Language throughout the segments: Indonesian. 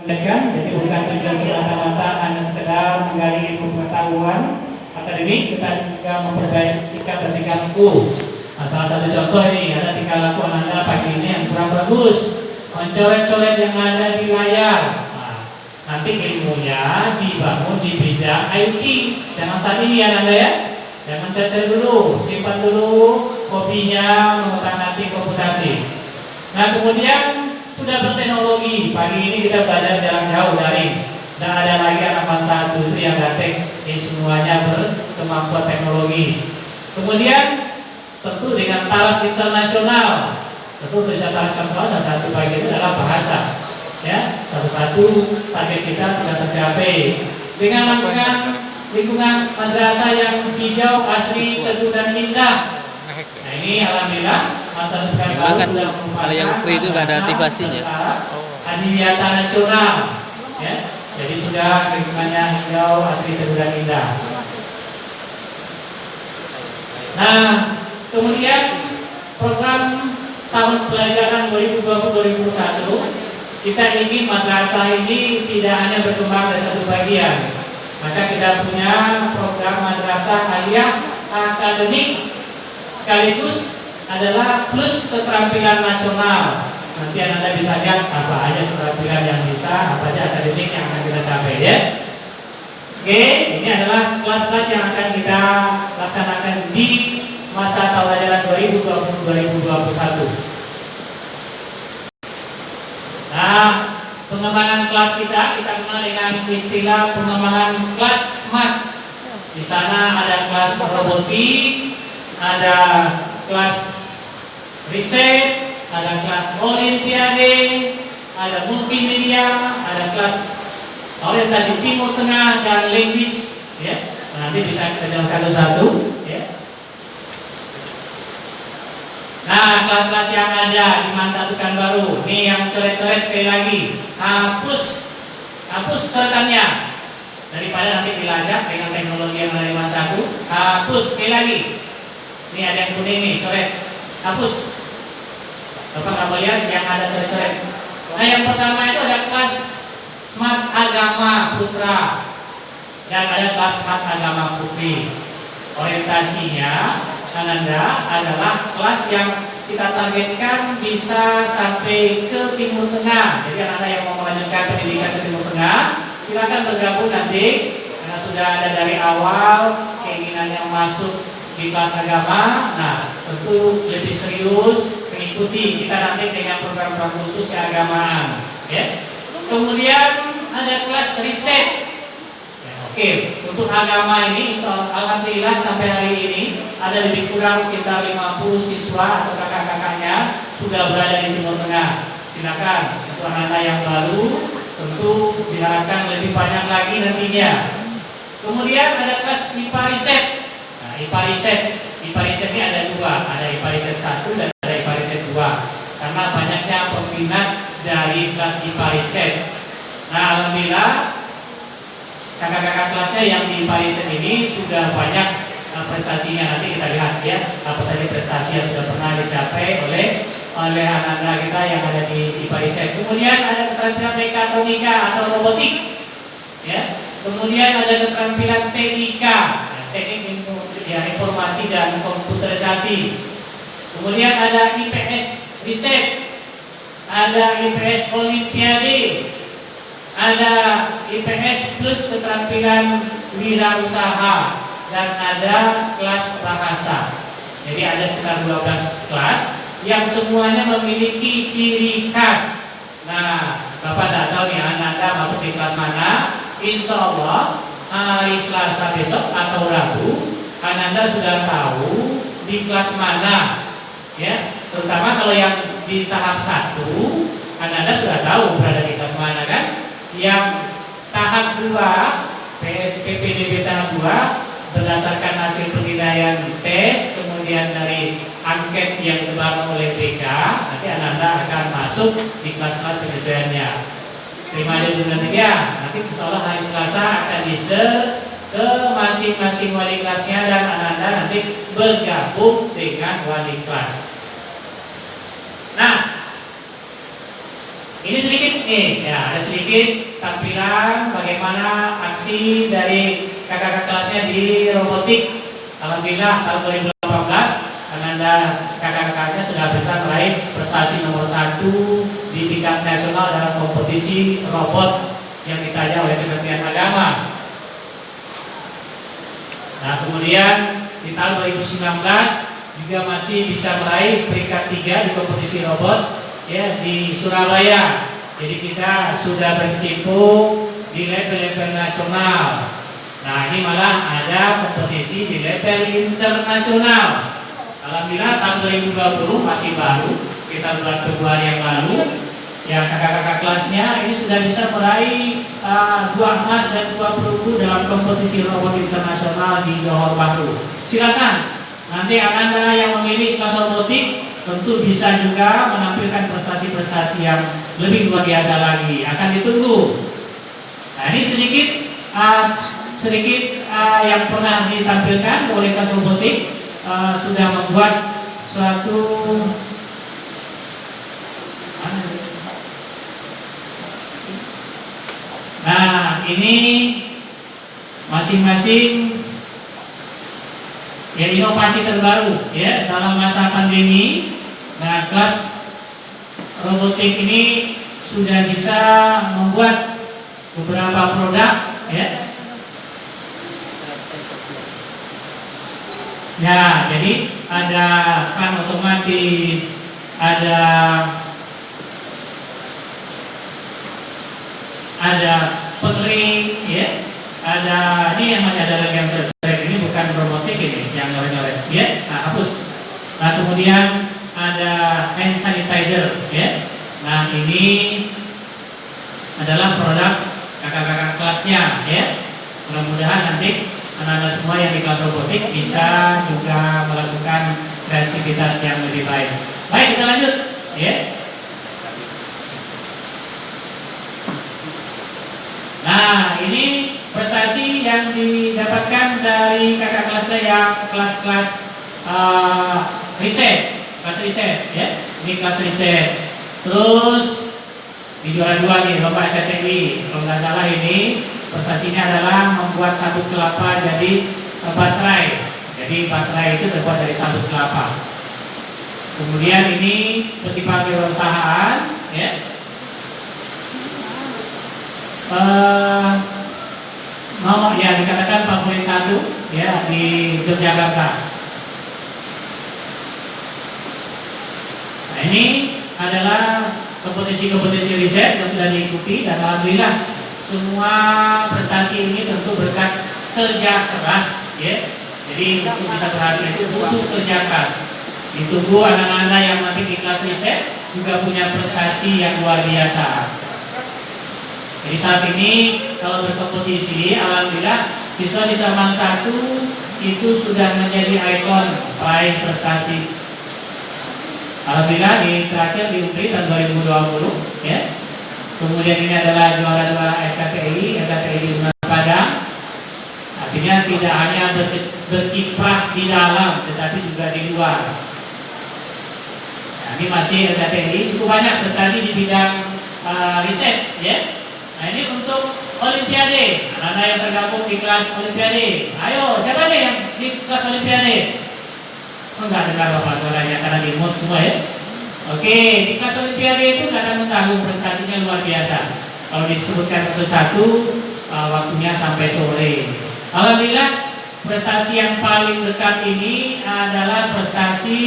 Jadi bukan tujuan semata-mata hanya sekedar menggali ilmu pengetahuan akademik, kita juga memperbaiki sikap dan tingkahku. Nah, salah satu contoh ini ada tingkah laku Anda pagi ini yang kurang bagus, mencoret-coret yang ada di layar. Nah, nanti ilmunya dibangun di bidang IT. Jangan saat ini ya Anda ya. Jangan cacat dulu, simpan dulu hobinya mengutak-atik komputasi. Nah, kemudian sudah berteknologi. Pagi ini kita belajar jarak jauh daring. Dan ada lagi anak bangsa itu yang dating. Ini semuanya berkemampuan teknologi. Kemudian tentu dengan taraf internasional. Tentu bisa tarafkan salah satu pagi itu adalah bahasa. Ya, satu-satu target kita sudah tercapai. Dengan lingkungan madrasah yang hijau, asri, teduh dan indah. Nah ini alhamdulillah masa sekarang kan kalau yang free itu nggak ada aktivasinya. Adiwiyata nasional, ya. Jadi sudah lingkungannya hijau, asri, teduh dan indah. Nah kemudian program tahun pelajaran 2020-2021 kita ingin madrasah ini tidak hanya berkembang dari satu bagian, maka kita punya program madrasah aliyah akademik sekaligus adalah plus keterampilan nasional. Nanti Anda bisa lihat apa aja keterampilan yang bisa, apa aja akademik yang akan kita capai ya. Oke, ini adalah kelas-kelas yang akan kita laksanakan di masa tahun ajaran 2020-2021. Nah, pengembangan kelas kita kenal dengan istilah pengembangan kelas SMART. Di sana ada kelas robotik, ada kelas riset, ada kelas olimpiade, ada multimedia, ada kelas orientasi Timur Tengah dan language, ya. Nanti bisa kita jalan satu-satu, ya. Nah, kelas-kelas yang ada dimanfaatkan baru. Nih yang coret-coret sekali lagi, hapus coretannya. Daripada nanti dilacak dengan teknologi yang ada di satu, hapus sekali lagi. Ini ada yang kuning nih, coret, hapus. Bapak nggak melihat yang ada coret-coret. Nah yang pertama itu ada kelas Smart Agama Putra dan ada kelas Smart Agama Putri. Orientasinya Ananda adalah kelas yang kita targetkan bisa sampai ke Timur Tengah. Jadi Anda yang mau melanjutkan pendidikan ke Timur Tengah, silakan bergabung nanti karena sudah ada dari awal keinginan yang masuk di kelas agama. Nah tentu lebih serius mengikuti kita nanti dengan program-program khusus keagamaan, ya. Kemudian ada kelas riset. Ya, oke, untuk agama ini alhamdulillah sampai hari ini ada lebih kurang sekitar 50 siswa atau kakak-kakaknya sudah berada di Timur Tengah. Silakan untuk anak-anak yang baru tentu diharapkan lebih banyak lagi nantinya. Kemudian ada kelas IPA riset. Nah, IPA riset ini ada dua, ada IPA riset 1 dan ada IPA riset 2. Karena banyaknya peminat dari kelas IPA riset. Nah, alhamdulillah kakak-kakak kelasnya yang di IPA riset ini sudah banyak prestasinya. Nanti kita lihat ya apa saja prestasi yang sudah pernah dicapai oleh anak-anak kita yang ada di IPA riset. Kemudian ada keterampilan mekatronika atau robotik, ya. Kemudian ada keterampilan TIK, teknik informasi dan komputerisasi. Kemudian ada IPS riset, ada IPS olimpiade, ada IPS plus keterampilan wirausaha, dan ada kelas bahasa. Jadi ada sekitar 12 kelas yang semuanya memiliki ciri khas. Nah, Bapak tidak tahu nih Anda masuk di kelas mana. Insya Allah hari Selasa besok atau Rabu Anda sudah tahu di kelas mana, ya. Terutama kalau yang di tahap 1 Anda sudah tahu berada di kelas mana kan. Yang tahap 2 PPDB tahap 2 berdasarkan hasil penilaian tes kemudian dari angket yang dibangun oleh BK, nanti Anda akan masuk di kelas-kelas penyesuaiannya. Terima aja dulu nanti ya. Nanti insya Allah hari Selasa akan di-share ke masing-masing wali kelasnya dan Anda nanti bergabung dengan wali kelas. Nah, Ini sedikit nih, ya ada sedikit tampilan bagaimana aksi dari kakak-kakak kelasnya di robotik. Alhamdulillah tahun 2018 Ananda kakak-kakaknya sudah bisa meraih prestasi nomor 1 di tingkat nasional dalam kompetisi robot yang ditaja oleh Kementerian Agama. Nah kemudian di tahun 2019 juga masih bisa meraih peringkat 3 di kompetisi robot ya di Surabaya. Jadi kita sudah berkecimpung di level-level nasional. Nah ini malah ada kompetisi di level internasional. Alhamdulillah tahun 2020 masih baru, sekitar bulan Februari yang lalu, ya kakak-kakak kelasnya ini sudah bisa meraih 2 emas dan 2 perunggu dalam kompetisi robot internasional di Johor Bahru. Silakan nanti Ananda yang memilih kelas robotik tentu bisa juga menampilkan prestasi-prestasi yang lebih luar biasa lagi. Akan ditunggu. Nah ini sedikit yang pernah ditampilkan oleh kelas robotik sudah membuat suatu nah ini masing-masing ya inovasi terbaru ya dalam masa pandemi. Nah kelas robotik ini sudah bisa membuat beberapa produk ya. Ya, jadi ada kan otomatis, ada pengering, ya, ada ini yang masih ada lagi yang coret-coret ini bukan robotik ini yang nyoret-nyoret, ya, nah hapus. Nah kemudian ada hand sanitizer, ya. Nah ini adalah produk kakak-kakak kelasnya, ya. Mudah-mudahan nanti anak-anak semua yang di kelas robotik bisa juga melakukan kreativitas yang lebih baik. Baik, kita lanjut, ya. Nah, ini prestasi yang didapatkan dari kakak kelasnya yang kelas-kelas riset, ya. Ini kelas riset. Terus di juara 2 nih, lomba FTTI. Kalau nggak salah ini prestasinya adalah membuat sabut kelapa jadi baterai. Jadi baterai itu terbuat dari sabut kelapa. Kemudian ini festival kewirausahaan, ya. Nomor ya dikatakan favorit 1 ya di Yogyakarta. Nah ini adalah kompetisi-kompetisi riset yang sudah diikuti dan alhamdulillah semua prestasi ini tentu berkat kerja keras, ya. Jadi untuk bisa berhasil itu butuh kerja keras. Ditunggu anak-anak yang nanti di kelas riset juga punya prestasi yang luar biasa. Jadi saat ini kalau berkompetisi, alhamdulillah siswa di Saman 1 itu sudah menjadi ikon peraih prestasi. Alhamdulillah di terakhir di UPRI tahun 2020, ya. Kemudian ini adalah juara-juara FKTI di Padang. Artinya tidak hanya berkiprah di dalam, tetapi juga di luar. Nah, ini masih FKTI cukup banyak prestasi di bidang riset, ya. Nah ini untuk Olimpiade, anak-anak yang tergabung di kelas Olimpiade. Ayo, siapa nih yang di kelas Olimpiade? Oh, enggak dengar bapak suaranya karena di mute semua ya. Oke, di kelas Olimpiade itu kadang tanggung prestasinya luar biasa. Kalau disebutkan satu-satu, waktunya sampai sore. Alhamdulillah, prestasi yang paling dekat ini adalah prestasi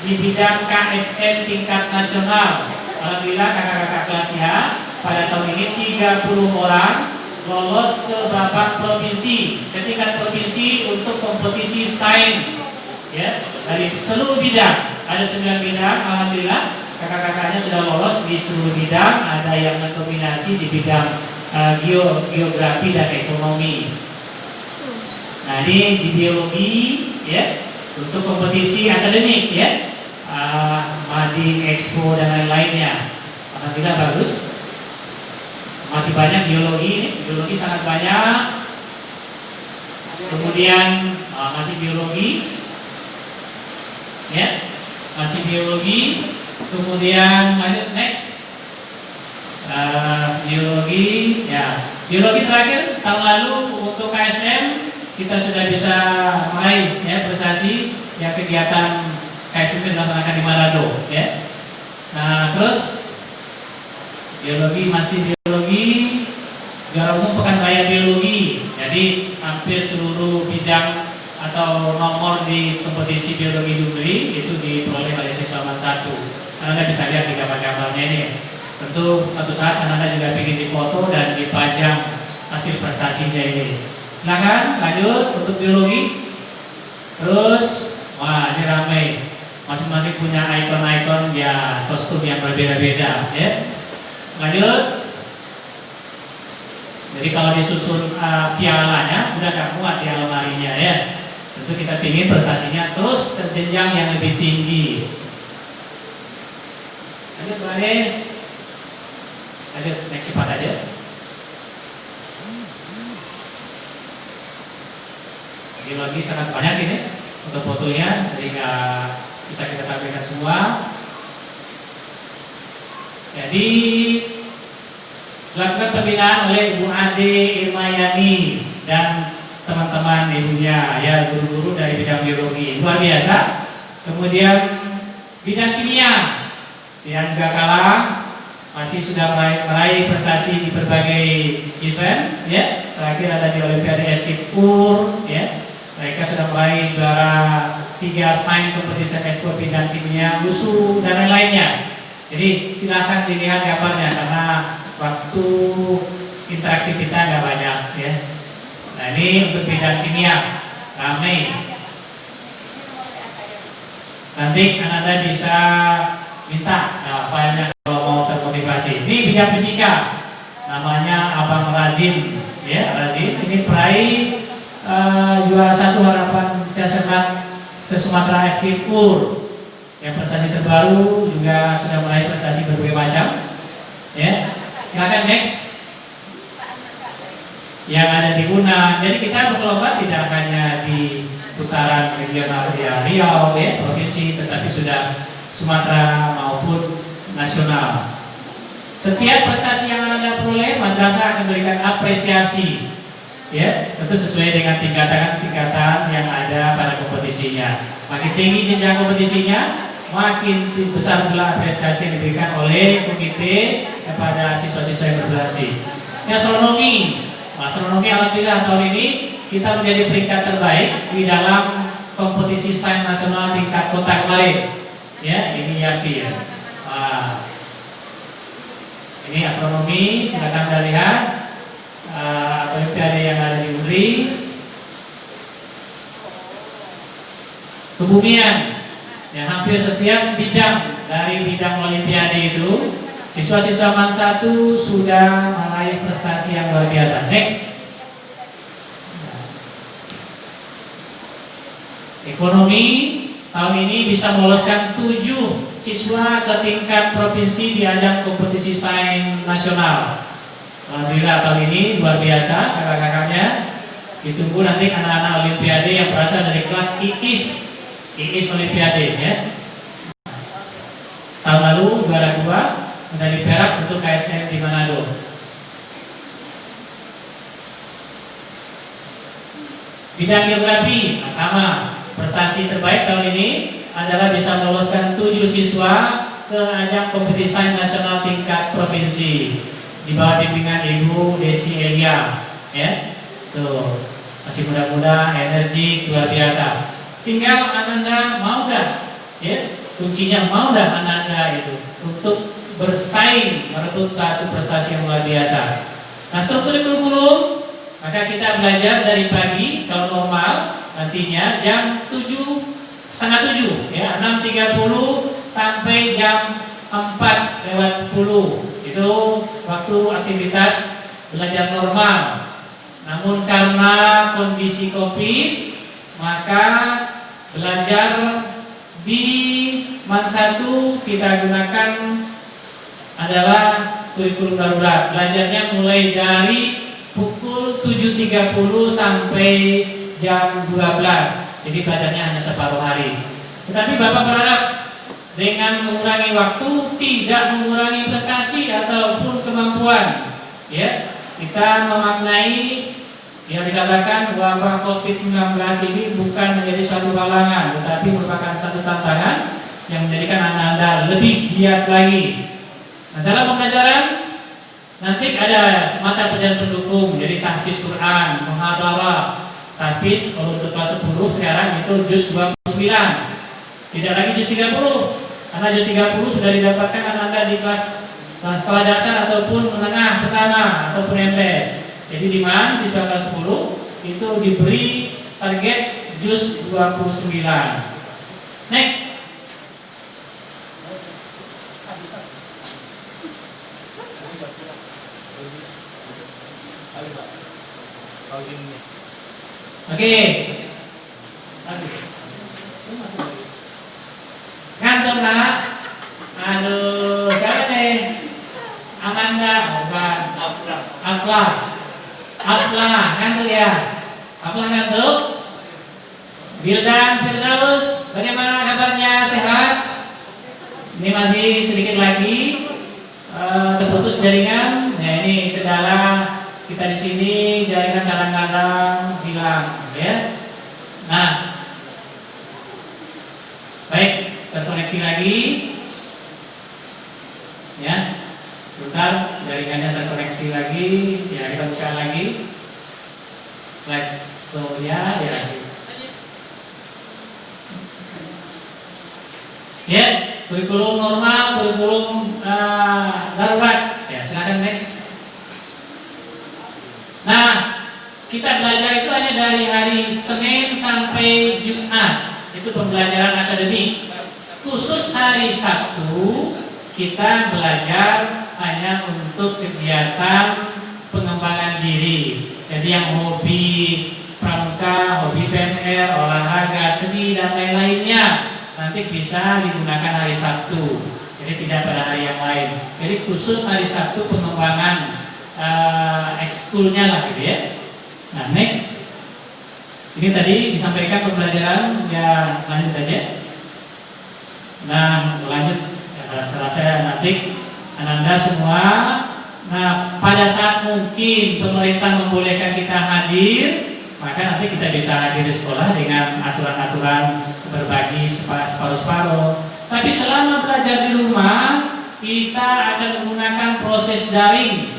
di bidang KSN tingkat nasional. Alhamdulillah, kakak-kakak kelasnya pada tahun ini 30 orang lolos ke babak provinsi, ke tingkat provinsi untuk kompetisi sains, ya, dari seluruh bidang. Ada 9 bidang, alhamdulillah kakak-kakaknya sudah lolos di seluruh bidang. Ada yang mendominasi di bidang geografi dan ekonomi. Nah ini di biologi, ya, untuk kompetisi akademik, ya, Madi Expo dan lain-lainnya. Alhamdulillah bagus. Masih banyak biologi ini, biologi sangat banyak. Kemudian masih biologi, ya. Masih biologi, kemudian lanjut next. biologi, ya. Biologi terakhir tahun lalu untuk KSM kita sudah bisa meraih ya prestasi yang kegiatan KSM dilaksanakan di Manado, ya. Nah, terus biologi masih biologi, juara umum Pekanbayan biologi. Jadi hampir seluruh bidang atau nomor di kompetisi biologi Dugri itu diperoleh oleh siswa 1. Anda bisa lihat di gambar-gambarnya ini. Tentu suatu saat Anda juga ingin difoto dan dipajang hasil prestasinya ini. Silakan lanjut untuk biologi. Terus, wah ini ramai. Masing-masing punya ikon-ikon ya kostum yang berbeda-beda, ya. Lanjut. Jadi kalau disusun pialanya udah gak muat di almarinya, ya. Tentu kita ingin prestasinya terus ke jenjang yang lebih tinggi. Lanjut, Bu Ade. Lanjut, next cepat aja. Lagi sangat banyak ini untuk fotonya, jadi nggak bisa kita tampilkan semua. Jadi dilakukan pembinaan oleh Bu Ade Irmayani dan teman-teman ibunya, ya guru-guru dari bidang biologi, luar biasa. Kemudian bidang kimia yang juga kalah masih sudah meraih prestasi di berbagai event, ya. Terakhir ada di Olimpiade Ekipur, ya. Mereka sudah meraih juara 3 sains competition ekspor bidang kimia, WUSU dan lain-lainnya. Jadi silahkan dilihat gambarnya karena waktu interaktif kita nggak banyak, ya. Nah ini untuk bidang kimia ramai. Nanti Anda bisa minta filenya kalau mau termotivasi. Ini bidang fisika, namanya Abang Razin, ya Razin. Ini peraih juara 1 harapan cacernak se-Sumatera Ekipur. Yang prestasi terbaru juga sudah meraih prestasi berbagai macam. Ya, silakan next. Yang ada di Unan. Jadi kita berlomba tidak hanya di putaran regional ya, Riau, ya, provinsi, tetapi sudah Sumatera maupun nasional. Setiap prestasi yang Anda peroleh, madrasah akan memberikan apresiasi. Ya, tentu sesuai dengan tingkatan yang ada pada kompetisinya. Makin tinggi jenjang kompetisinya, makin besar pula apresiasi yang diberikan oleh komite kepada siswa-siswa yang berprestasi. Astronomi alhamdulillah tahun ini kita menjadi peringkat terbaik di dalam kompetisi sains nasional tingkat kota kemarin. Ya, ini yakin. Ini astronomi, silakan Anda lihat. Olimpiade yang ada di UNRI. Kebumian, ya hampir setiap bidang dari bidang Olimpiade itu siswa-siswa MAN 1 sudah meraih prestasi yang luar biasa. Next. Ekonomi tahun ini bisa meloloskan 7 siswa ke tingkat provinsi di ajang kompetisi sains nasional. Alhamdulillah tahun ini luar biasa kakak-kakaknya. Ditunggu nanti anak-anak Olimpiade yang berasal dari kelas IIS Olimpiade, ya. Tahun lalu juara 2 medali perak untuk KSM di Manado. Bidang geografi, sama. Prestasi terbaik tahun ini adalah bisa meloloskan 7 siswa ke ajang kompetisi sains nasional tingkat provinsi di bawah bimbingan Ibu Desi Elia, ya. Tuh, masih muda-muda, energi luar biasa. Tinggal Anda mau dah, ya. Kuncinya mau dah Anda itu untuk bersaing merebut satu prestasi yang luar biasa. Nah, struktur kurikulum, maka kita belajar dari pagi kalau normal nantinya jam 7:30, ya, 6.30 sampai jam 4:10. Itu waktu aktivitas belajar normal. Namun karena kondisi COVID, maka belajar di MAN 1 kita gunakan adalah kurikulum darurat. Belajarnya mulai dari pukul 7.30 sampai jam 12. Jadi belajarnya hanya separuh hari. Tetapi Bapak berharap dengan mengurangi waktu tidak mengurangi prestasi ataupun kemampuan. Ya, kita memaknai yang dikatakan wabah COVID-19 ini bukan menjadi suatu halangan, tetapi merupakan satu tantangan yang menjadikan Anda lebih giat lagi. Nah, dalam pembelajaran nanti ada mata pelajaran pendukung, jadi tahfiz Quran, muhadharah. Tahfiz kalau untuk kelas 10 sekarang itu juz 29. Tidak lagi juz 30. Karena juz 30 sudah didapatkan Anda di kelas sekolah dasar ataupun menengah pertama ataupun MTS. Jadi di mana siswa kelas 10 itu diberi target juz 29. Next. Oke. Ngantuk nak? Aduh, siapa nih? Amanda, bukan. Afla, ngantuk ya? Afla ngantuk? Bildan, Firdaus, bagaimana kabarnya? Sehat? Ini masih sedikit lagi terputus jaringan. Nah, ini kendala kita di sini, jaringan kadang-kadang hilang, ya. Nah, baik, terkoneksi lagi, ya. Sebentar, jaringannya terkoneksi lagi, ya kita buka lagi slide show-nya, ya. Ya, kurikulum normal, kurikulum darurat, ya. Silakan next. Nah, kita belajar itu hanya dari hari Senin sampai Jumat. Itu pembelajaran akademik. Khusus hari Sabtu kita belajar hanya untuk kegiatan pengembangan diri. Jadi yang hobi pramuka, hobi PNR, olahraga, seni dan lain-lainnya nanti bisa digunakan hari Sabtu. Jadi tidak pada hari yang lain. Jadi khusus hari Sabtu pengembangan ekskulnya lah gitu ya. Nah, next. Ini tadi disampaikan pembelajaran, ya lanjut aja. Nah, lanjut. Setelah saya nanti Anda semua. Nah, pada saat mungkin pemerintah membolehkan kita hadir, maka nanti kita bisa hadir di sekolah dengan aturan-aturan berbagi separuh-separuh. Tapi selama belajar di rumah, kita akan menggunakan proses daring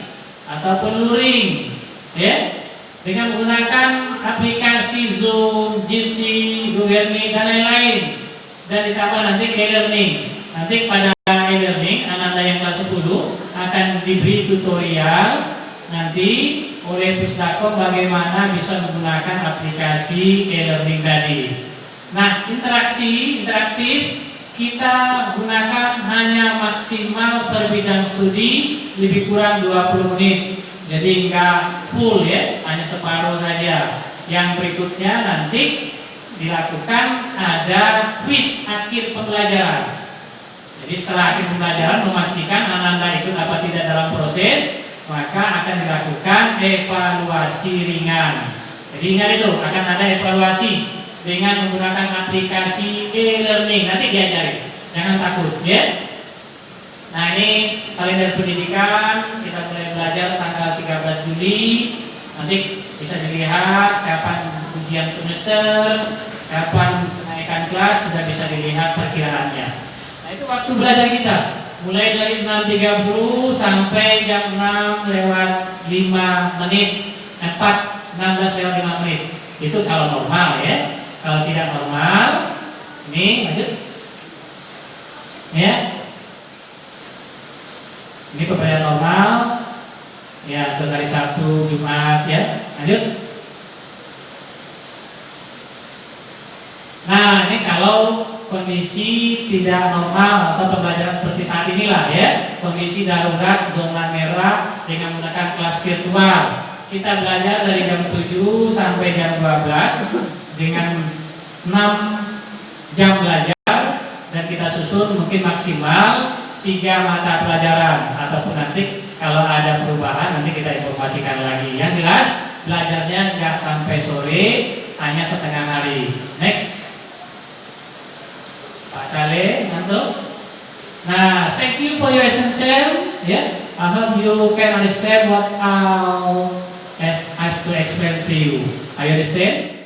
ataupun luring, ya, dengan menggunakan aplikasi Zoom, Jitsi, Google Meet dan lain-lain, dan ditambah nanti e-learning. Nanti pada e-learning anak-anak yang kelas 10 akan diberi tutorial nanti oleh Pusdakom bagaimana bisa menggunakan aplikasi e-learning tadi. Nah, interaktif kita gunakan hanya maksimal per bidang studi lebih kurang 20 menit. Jadi enggak full ya, hanya separuh saja. Yang berikutnya nanti dilakukan ada quiz akhir pembelajaran. Jadi setelah akhir pembelajaran memastikan anak-anak ikut apa tidak dalam proses, maka akan dilakukan evaluasi ringan. Jadi ingat itu, akan ada evaluasi dengan menggunakan aplikasi e-learning. Nanti diajari, jangan takut ya. Nah, ini kalender pendidikan, kita mulai belajar tanggal 13 Juli. Nanti bisa dilihat kapan ujian semester, kapan kenaikan kelas, sudah bisa dilihat perkiraannya. Nah, itu waktu belajar kita mulai dari 6.30 sampai jam 6 lewat 5 menit, 16 lewat 5 menit. Itu kalau normal ya. Kalau tidak normal, ini lanjut ya. Ini pembelajaran normal ya, untuk hari Sabtu, Jumat ya. Lanjut. Nah, ini kalau kondisi tidak normal atau pembelajaran seperti saat inilah ya, kondisi darurat zona merah dengan menggunakan kelas virtual. Kita belajar dari jam 7 sampai jam 12 dengan 6 jam belajar, dan kita susun mungkin maksimal 3 mata pelajaran, ataupun nanti kalau ada perubahan nanti kita informasikan lagi. Yang jelas belajarnya nggak sampai sore, hanya setengah hari. Next, Pak Saleh, ngantuk. Nah, thank you for your attention. Ya, I hope you can understand what I have to explain to you. I understand?